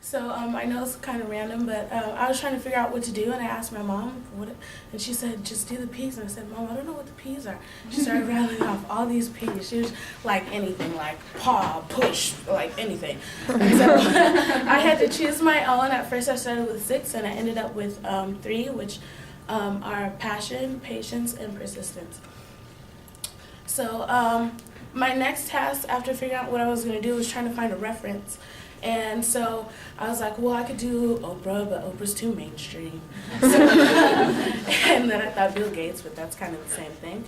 So I know it's kind of random, but I was trying to figure out what to do, and I asked my mom and she said, just do the P's. And I said, Mom, I don't know what the P's are. She started rattling off all these P's. She was like anything, like paw, push, like anything. And so I had to choose my own. At first I started with 6, and I ended up with 3, which are passion, patience, and persistence. So my next task after figuring out what I was going to do was trying to find a reference. And so I was like, well, I could do Oprah, but Oprah's too mainstream. So, and then I thought Bill Gates, but that's kind of the same thing.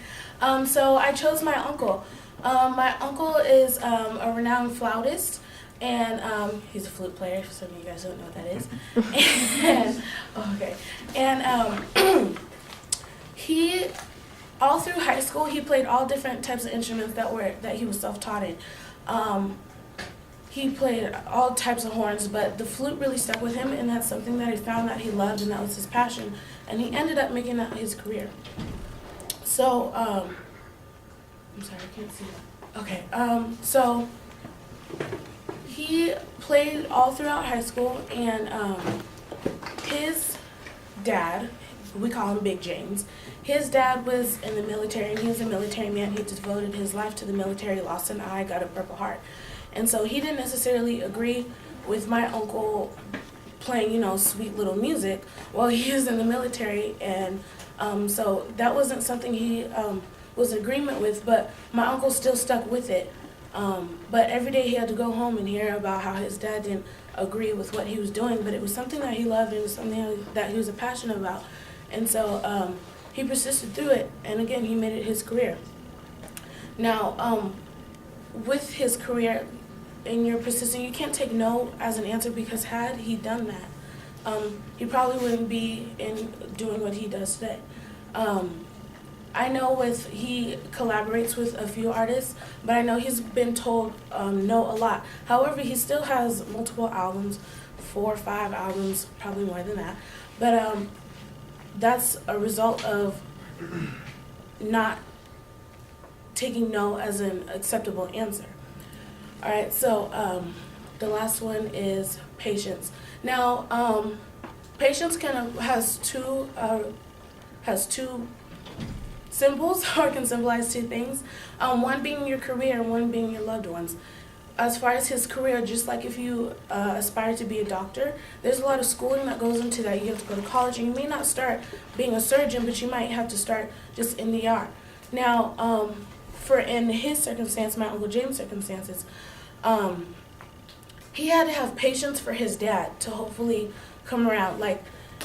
So I chose my uncle. My uncle is a renowned flautist, and he's a flute player, for some of you guys don't know what that is. And he, all through high school, he played all different types of instruments that he was self-taught in. He played all types of horns, but the flute really stuck with him, and that's something that he found that he loved, and that was his passion. And he ended up making that his career. So, I'm sorry, I can't see that. Okay, so he played all throughout high school, and his dad, we call him Big James, his dad was in the military, and he was a military man. He devoted his life to the military, lost an eye, got a Purple Heart. And so he didn't necessarily agree with my uncle playing, sweet little music while he was in the military. And so that wasn't something he was in agreement with, but my uncle still stuck with it. But every day he had to go home and hear about how his dad didn't agree with what he was doing, but it was something that he loved and it was something that he was passionate about. And so he persisted through it, and again, he made it his career. Now, with his career, and you're persistent, you can't take no as an answer, because had he done that, he probably wouldn't be doing what he does today. I know he collaborates with a few artists, but I know he's been told no a lot. However, he still has multiple albums, 4 or 5 albums, probably more than that. But that's a result of not taking no as an acceptable answer. All right, so the last one is patience. Now, patience has two symbols, or can symbolize 2 things. One being your career, and one being your loved ones. As far as his career, just like if you aspire to be a doctor, there's a lot of schooling that goes into that. You have to go to college, and you may not start being a surgeon, but you might have to start just in the ER. Now, in his circumstance, my Uncle James' circumstances, he had to have patience for his dad to hopefully come around. Like,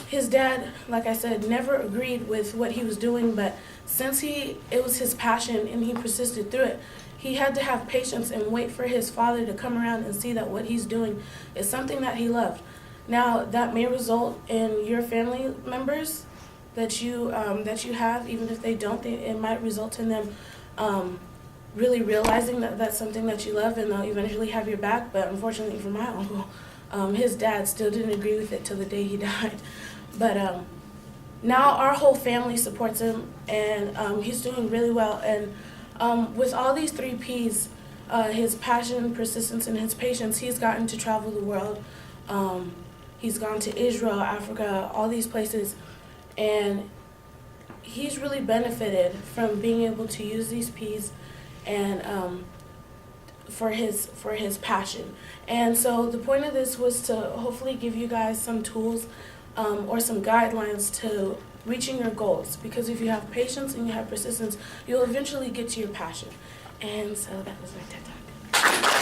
his dad, like I said, never agreed with what he was doing, but since it was his passion and he persisted through it, he had to have patience and wait for his father to come around and see that what he's doing is something that he loved. Now, that may result in your family members that you have, even if they don't, it might result in them really realizing that that's something that you love, and they'll eventually have your back. But unfortunately for my uncle, his dad still didn't agree with it till the day he died. But now our whole family supports him, and he's doing really well. And with all these 3 Ps, his passion, persistence, and his patience, he's gotten to travel the world. He's gone to Israel, Africa, all these places, and he's really benefited from being able to use these Ps and for his passion. And so the point of this was to hopefully give you guys some tools or some guidelines to reaching your goals, because if you have patience and you have persistence, you'll eventually get to your passion. And so that was my TED Talk.